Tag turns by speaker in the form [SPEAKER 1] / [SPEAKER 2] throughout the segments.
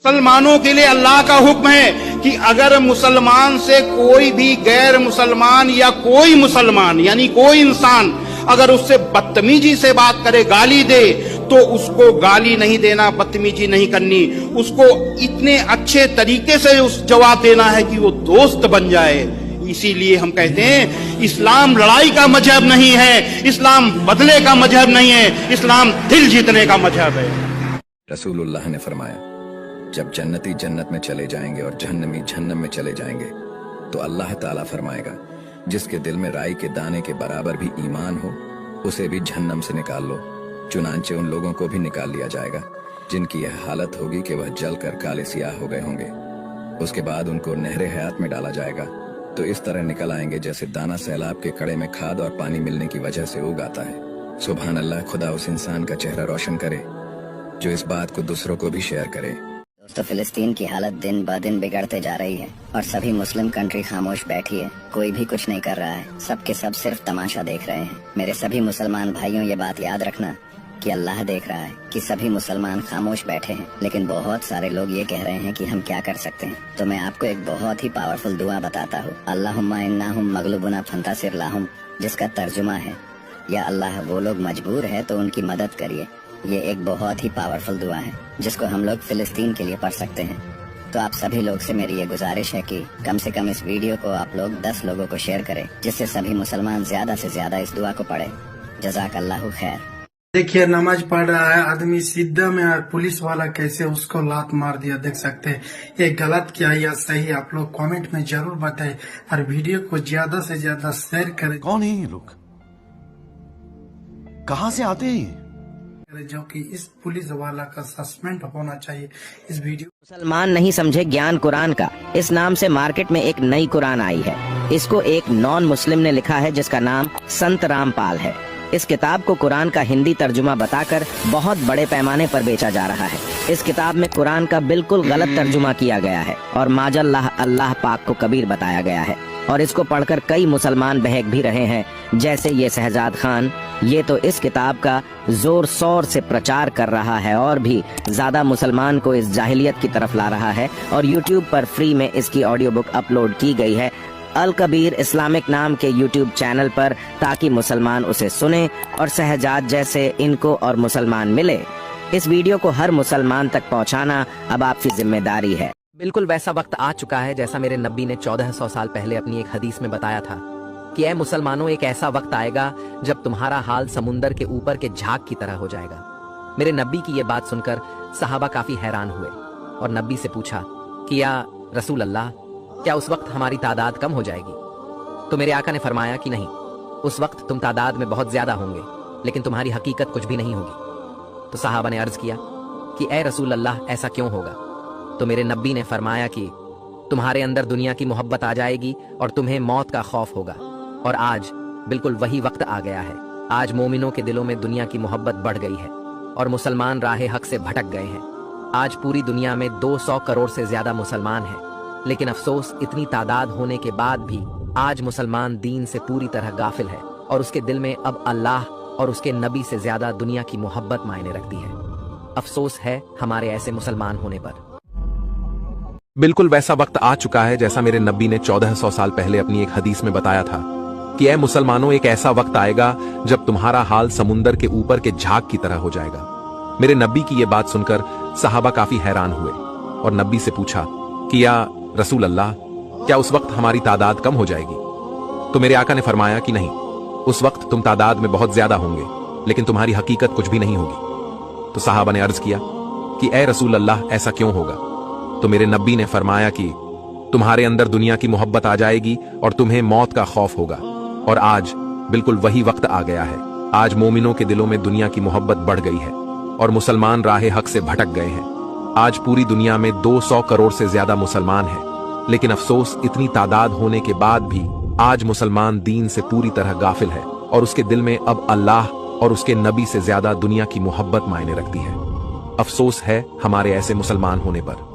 [SPEAKER 1] मुसलमानों के लिए अल्लाह का हुक्म है कि अगर मुसलमान से कोई भी गैर मुसलमान या कोई मुसलमान यानी कोई इंसान अगर उससे बदतमीजी से बात करे, गाली दे, तो उसको गाली नहीं देना, बदतमीजी नहीं करनी, उसको इतने अच्छे तरीके से उस जवाब देना है कि वो दोस्त बन जाए। इसीलिए हम कहते हैं इस्लाम लड़ाई का मजहब नहीं है, इस्लाम बदले का मजहब नहीं है, इस्लाम दिल जीतने का मजहब है।
[SPEAKER 2] रसूलुल्लाह ने फरमाया, जब जन्नती जन्नत में चले जाएंगे और जहन्नमी जहन्नम में चले जाएंगे तो अल्लाह ताला फरमाएगा, जिसके दिल में राई के दाने के बराबर भी ईमान हो उसे भी जहन्नम से निकाल लो। चुनांचे उन लोगों को भी निकाल लिया जाएगा जिनकी यह हालत होगी कि वह जल कर काले सियाह हो गए होंगे। उसके बाद उनको नहरे हयात में डाला जाएगा तो इस तरह निकल आएंगे जैसे दाना सैलाब के कड़े में खाद और पानी मिलने की वजह से उग आता है। सुभान अल्लाह, खुदा उस इंसान का चेहरा रोशन करे जो इस बात को दूसरों को भी शेयर करे।
[SPEAKER 3] तो फिलिस्तीन की हालत दिन ब दिन बिगड़ते जा रही है और सभी मुस्लिम कंट्री खामोश बैठी है, कोई भी कुछ नहीं कर रहा है, सबके सब सिर्फ तमाशा देख रहे हैं। मेरे सभी मुसलमान भाइयों, ये बात याद रखना कि अल्लाह देख रहा है कि सभी मुसलमान खामोश बैठे हैं, लेकिन बहुत सारे लोग ये कह रहे हैं कि हम क्या कर सकते हैं। तो मैं आपको एक बहुत ही पावरफुल दुआ बताता हूँ, अल्लाहुम्मा इन्नाहुम मगलूबुना फंतासिर लाहुम, जिसका तर्जुमा है, या अल्लाह वो लोग मजबूर है तो उनकी मदद करिए। ये एक बहुत ही पावरफुल दुआ है जिसको हम लोग फिलिस्तीन के लिए पढ़ सकते हैं। तो आप सभी लोग से मेरी ये गुजारिश है कि कम से कम इस वीडियो को आप लोग 10 लोगों को शेयर करें, जिससे सभी मुसलमान ज्यादा से ज्यादा इस दुआ को पढ़े। जज़ाक अल्लाहु खैर।
[SPEAKER 4] देखिए, नमाज पढ़ रहा है आदमी सीधा में और पुलिस वाला कैसे उसको लात मार दिया, देख सकते हैं। ये गलत क्या या सही, आप लोग कमेंट में जरूर बताएं और वीडियो को ज्यादा से ज्यादा शेयर करें।
[SPEAKER 5] कौन है ये लोग, कहाँ से आते हैं,
[SPEAKER 4] जो कि इस पुलिस वाला का सस्पेंड होना चाहिए। इस वीडियो
[SPEAKER 3] मुसलमान नहीं समझे ज्ञान कुरान का, इस नाम से मार्केट में एक नई कुरान आई है। इसको एक नॉन मुस्लिम ने लिखा है जिसका नाम संत रामपाल है। इस किताब को कुरान का हिंदी तर्जुमा बताकर बहुत बड़े पैमाने पर बेचा जा रहा है। इस किताब में कुरान का बिल्कुल गलत तर्जुमा किया गया है और माजल्लाह अल्लाह पाक को कबीर बताया गया है, और इसको पढ़कर कई मुसलमान बहक भी रहे हैं, जैसे ये शहजाद खान। ये तो इस किताब का जोर शोर से प्रचार कर रहा है और भी ज्यादा मुसलमान को इस जाहिलियत की तरफ ला रहा है, और YouTube पर फ्री में इसकी ऑडियो बुक अपलोड की गई है अल कबीर इस्लामिक नाम के YouTube चैनल पर, ताकि मुसलमान उसे सुने और शहजाद जैसे इनको और मुसलमान मिले। इस वीडियो को हर मुसलमान तक पहुंचाना अब आपकी जिम्मेदारी है।
[SPEAKER 6] बिल्कुल वैसा वक्त आ चुका है जैसा मेरे नबी ने 1400 साल पहले अपनी एक हदीस में बताया था कि ऐ मुसलमानों, एक ऐसा वक्त आएगा जब तुम्हारा हाल समुंदर के ऊपर के झाग की तरह हो जाएगा। मेरे नबी की ये बात सुनकर सहाबा काफी हैरान हुए और नबी से पूछा कि या रसूल अल्लाह, क्या उस वक्त हमारी तादाद कम हो जाएगी? तो मेरे आका ने फरमाया कि नहीं, उस वक्त तुम तादाद में बहुत ज्यादा होंगे लेकिन तुम्हारी हकीकत कुछ भी नहीं होगी। तो सहाबा ने अर्ज किया कि ऐ रसूल अल्लाह, ऐसा क्यों होगा? तो मेरे नबी ने फरमाया कि तुम्हारे अंदर दुनिया की मोहब्बत आ जाएगी और तुम्हें मौत का खौफ होगा। और आज बिल्कुल वही वक्त आ गया है। आज मोमिनों के दिलों में दुनिया की मोहब्बत बढ़ गई है और मुसलमान राह हक से भटक गए हैं। आज पूरी दुनिया में 200 करोड़ से ज्यादा मुसलमान हैं, लेकिन अफसोस इतनी तादाद होने के बाद भी आज मुसलमान दीन से पूरी तरह गाफिल है और उसके दिल में अब अल्लाह और उसके नबी से ज्यादा दुनिया की मोहब्बत मायने रखती है। अफसोस है हमारे ऐसे मुसलमान होने पर।
[SPEAKER 7] बिल्कुल वैसा वक्त आ चुका है जैसा मेरे नबी ने 1400 साल पहले अपनी एक हदीस में बताया था कि ऐ मुसलमानों, एक ऐसा वक्त आएगा जब तुम्हारा हाल समुंदर के ऊपर के झाग की तरह हो जाएगा। मेरे नबी की ये बात सुनकर सहाबा काफी हैरान हुए और नबी से पूछा कि या रसूल अल्लाह, क्या उस वक्त हमारी तादाद कम हो जाएगी? तो मेरे आका ने फरमाया कि नहीं, उस वक्त तुम तादाद में बहुत ज्यादा होंगे लेकिन तुम्हारी हकीकत कुछ भी नहीं होगी। तो सहाबा ने अर्ज किया कि ऐ रसूल अल्लाह, ऐसा क्यों होगा? तो मेरे नबी ने फरमाया कि तुम्हारे अंदर दुनिया की मोहब्बत आ जाएगी और तुम्हें मौत का खौफ होगा। और आज बिल्कुल वही वक्त आ गया है। आज मोमिनों के दिलों में दुनिया की मोहब्बत बढ़ गई है और मुसलमान राह हक से भटक गए हैं। आज पूरी दुनिया में 200 करोड़ से ज्यादा मुसलमान हैं, लेकिन अफसोस इतनी तादाद होने के बाद भी आज मुसलमान दीन से पूरी तरह गाफिल है और उसके दिल में अब अल्लाह और उसके नबी से ज्यादा दुनिया की मोहब्बत मायने रखती है। अफसोस है हमारे ऐसे मुसलमान होने पर।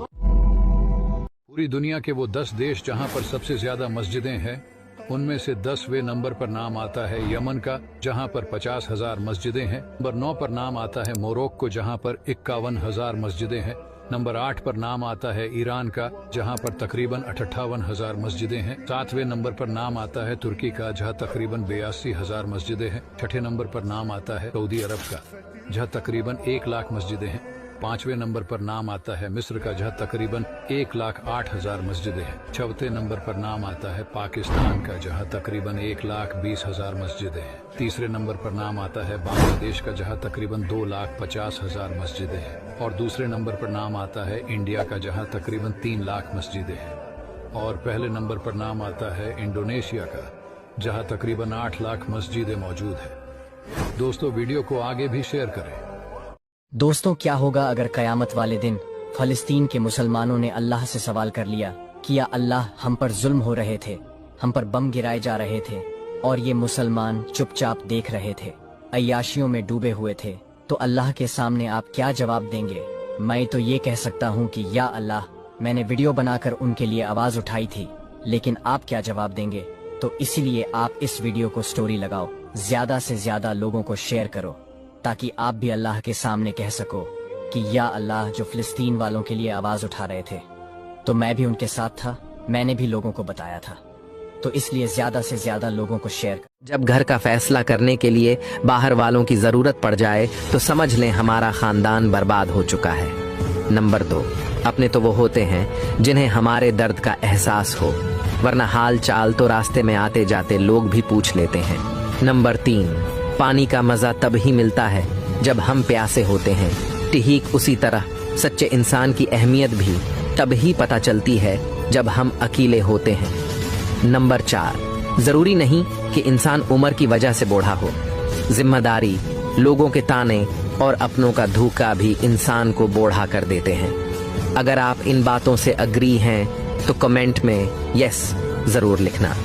[SPEAKER 8] पूरी दुनिया के वो 10 देश जहां पर सबसे ज्यादा मस्जिदें हैं, उनमें से 10वें नंबर पर नाम आता है यमन का, जहां पर 50,000 मस्जिदें हैं। नंबर 9 पर नाम आता है मोरक्को, जहां पर 51,000 मस्जिदें हैं। नंबर 8 पर नाम आता है ईरान का, जहां पर तकरीबन 58,000 मस्जिदें हैं। 7वें नंबर पर नाम आता है तुर्की का, जहां तकरीबन 82,000 मस्जिदें हैं। 6ठे नंबर पर नाम आता है सऊदी अरब का, जहां तकरीबन 1 लाख मस्जिदें हैं। 5वें नंबर पर नाम आता है मिस्र का, जहां तकरीबन 1,08,000 मस्जिदें हैं। 6वें नंबर पर नाम आता है पाकिस्तान का, जहां तकरीबन 1,20,000 मस्जिदें हैं। 3रे नंबर पर नाम आता है बांग्लादेश का, जहां तकरीबन 2,50,000 मस्जिदें हैं। और दूसरे नंबर पर नाम आता है इंडिया का, जहां तकरीबन 3 लाख मस्जिदें हैं। और पहले नंबर पर नाम आता है इंडोनेशिया का, जहां तकरीबन 8 लाख मस्जिदें मौजूद हैं। दोस्तों, वीडियो को आगे भी शेयर करें।
[SPEAKER 5] दोस्तों, क्या होगा अगर कयामत वाले दिन फलस्तीन के मुसलमानों ने अल्लाह से सवाल कर लिया कि या अल्लाह, हम पर जुल्म हो रहे थे, हम पर बम गिराए जा रहे थे और ये मुसलमान चुपचाप देख रहे थे, अय्याशियों में डूबे हुए थे, तो अल्लाह के सामने आप क्या जवाब देंगे? मैं तो ये कह सकता हूँ कि या अल्लाह, मैंने वीडियो बनाकर उनके लिए आवाज उठाई थी, लेकिन आप क्या जवाब देंगे? तो इसीलिए आप इस वीडियो को स्टोरी लगाओ, ज्यादा से ज्यादा लोगों को शेयर करो, ताकि आप भी अल्लाह के सामने कह सको कि या अल्लाह, जो फिलिस्तीन वालों के लिए आवाज उठा रहे थे तो मैं भी उनके साथ था, मैंने भी लोगों को बताया था। तो इसलिए ज्यादा से ज्यादा लोगों को शेयर।
[SPEAKER 6] जब घर का फैसला करने के लिए बाहर वालों की जरूरत पड़ जाए तो समझ लें हमारा खानदान बर्बाद हो चुका है। नंबर 2, अपने तो वो होते हैं जिन्हें हमारे दर्द का एहसास हो, वरना हाल चाल तो रास्ते में आते जाते लोग भी पूछ लेते हैं। नंबर 3, पानी का मजा तब ही मिलता है जब हम प्यासे होते हैं। ठीक उसी तरह सच्चे इंसान की अहमियत भी तब ही पता चलती है जब हम अकेले होते हैं। नंबर 4, जरूरी नहीं कि इंसान उम्र की वजह से बूढ़ा हो। जिम्मेदारी, लोगों के ताने और अपनों का धोखा भी इंसान को बूढ़ा कर देते हैं। अगर आप इन बातों से अग्री हैं तो कमेंट में यस जरूर लिखना।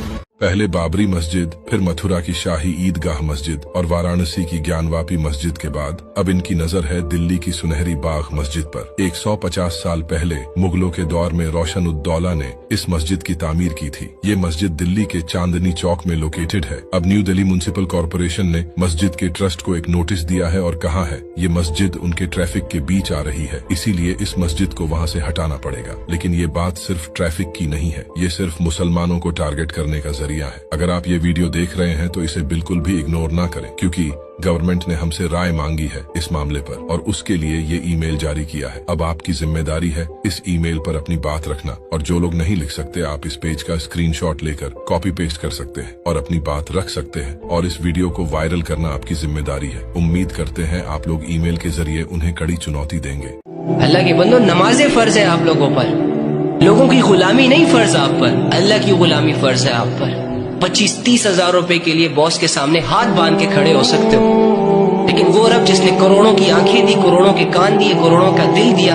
[SPEAKER 9] पहले बाबरी मस्जिद, फिर मथुरा की शाही ईदगाह मस्जिद और वाराणसी की ज्ञानवापी मस्जिद के बाद अब इनकी नजर है दिल्ली की सुनहरी बाग मस्जिद पर। 150 साल पहले मुगलों के दौर में रोशन उद्दौला ने इस मस्जिद की तामीर की थी। ये मस्जिद दिल्ली के चांदनी चौक में लोकेटेड है। अब न्यू दिल्ली म्युनिसिपल कॉरपोरेशन ने मस्जिद के ट्रस्ट को एक नोटिस दिया है और कहा है ये मस्जिद उनके ट्रैफिक के बीच आ रही है, इसीलिए इस मस्जिद को वहाँ से हटाना पड़ेगा। लेकिन ये बात सिर्फ ट्रैफिक की नहीं है, ये सिर्फ मुसलमानों को टारगेट करने का जरिया है। अगर आप ये वीडियो देख रहे हैं तो इसे बिल्कुल भी इग्नोर ना करें, क्योंकि गवर्नमेंट ने हमसे राय मांगी है इस मामले पर और उसके लिए ये ईमेल जारी किया है। अब आपकी जिम्मेदारी है इस ईमेल पर अपनी बात रखना, और जो लोग नहीं लिख सकते आप इस पेज का स्क्रीनशॉट लेकर कॉपी पेस्ट कर सकते हैं और अपनी बात रख सकते हैं, और इस वीडियो को वायरल करना आपकी जिम्मेदारी है। उम्मीद करते हैं आप लोग ईमेल के जरिए उन्हें कड़ी चुनौती देंगे।
[SPEAKER 10] अल्लाह के बंदो, नमाजें फर्ज है आप लोगों पर, लोगों की गुलामी नहीं फर्ज आप पर, अल्लाह की गुलामी फर्ज है आप पर। 25-30 हजार रुपए के लिए बॉस के सामने हाथ बांध के खड़े हो सकते हो, लेकिन वो रब जिसने करोड़ों की आंखें दी, करोड़ों के कान दिए, करोड़ों का दिल दिया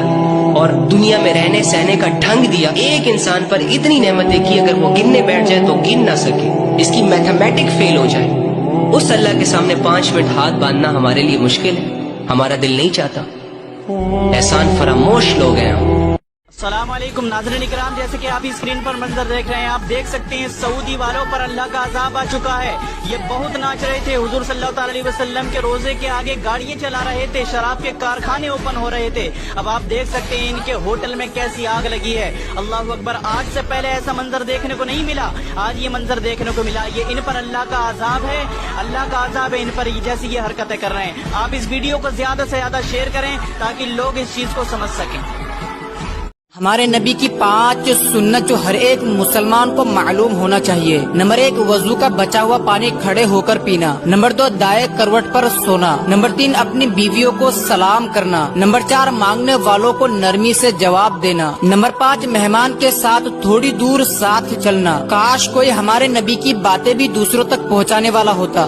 [SPEAKER 10] और दुनिया में रहने सहने का ढंग दिया, एक इंसान पर इतनी नेमतें की अगर वो गिनने बैठ जाए तो गिन ना सके, इसकी मैथमेटिक फेल हो जाए, उस अल्लाह के सामने 5 मिनट हाथ बांधना हमारे लिए मुश्किल है। हमारा दिल नहीं चाहता, एहसान फरामोश लोग हैं हम।
[SPEAKER 11] अस्सलाम वालेकुम नाज़रीन इकराम, जैसे कि आप स्क्रीन पर मंजर देख रहे हैं, आप देख सकते हैं सऊदी वालों पर अल्लाह का अजाब आ चुका है। ये बहुत नाच रहे थे, हुजूर सल्लल्लाहु अलैहि वसल्लम के रोजे के आगे गाड़ियां चला रहे थे, शराब के कारखाने ओपन हो रहे थे। अब आप देख सकते हैं इनके होटल में कैसी आग लगी है। अल्लाह अकबर, आज से पहले ऐसा मंजर देखने को नहीं मिला, आज ये मंजर देखने को मिला। ये इन पर अल्लाह का अजाब है, अल्लाह का अजाब है इन पर, जैसी ये हरकतें कर रहे हैं। आप इस वीडियो को ज्यादा से ज्यादा शेयर करें ताकि लोग इस चीज को समझ सकें।
[SPEAKER 12] हमारे नबी की 5 सुन्नत जो हर एक मुसलमान को मालूम होना चाहिए। नंबर 1, वजू का बचा हुआ पानी खड़े होकर पीना। नंबर 2, दाएं करवट पर सोना। नंबर 3, अपनी बीवियों को सलाम करना। नंबर 4, मांगने वालों को नरमी से जवाब देना। नंबर 5, मेहमान के साथ थोड़ी दूर साथ चलना। काश कोई हमारे नबी की बातें भी दूसरों तक पहुँचाने वाला होता।